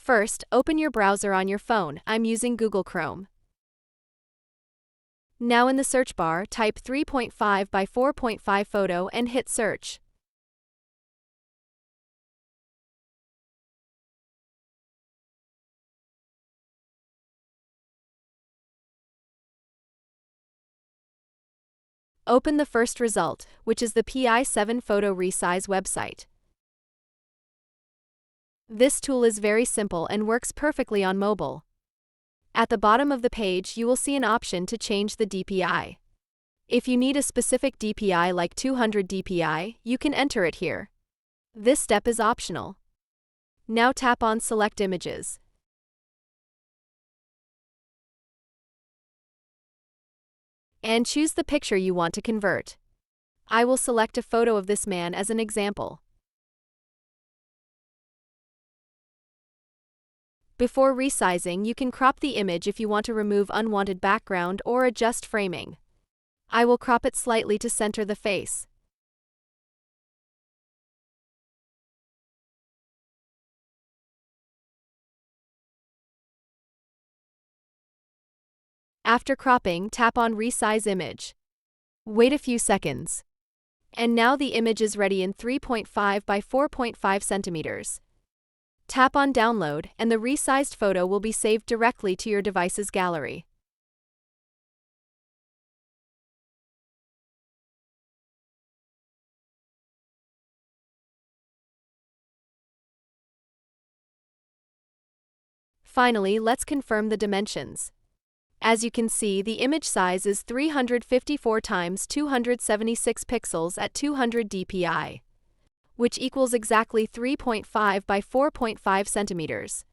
First, open your browser on your phone. I'm using Google Chrome. Now in the search bar, type 3.5 by 4.5 photo and hit search. Open the first result, which is the PI7 Photo Resize website. This tool is very simple and works perfectly on mobile. At the bottom of the page, you will see an option to change the DPI. If you need a specific DPI like 200 DPI, you can enter it here. This step is optional. Now tap on Select Images. And choose the picture you want to convert. I will select a photo of this man as an example. Before resizing, you can crop the image if you want to remove unwanted background or adjust framing. I will crop it slightly to center the face. After cropping, tap on Resize Image. Wait a few seconds. And now the image is ready in 3.5 by 4.5 centimeters. Tap on Download, and the resized photo will be saved directly to your device's gallery. Finally, let's confirm the dimensions. As you can see, the image size is 354 x 276 pixels at 200 dpi, which equals exactly 3.5 by 4.5 centimeters.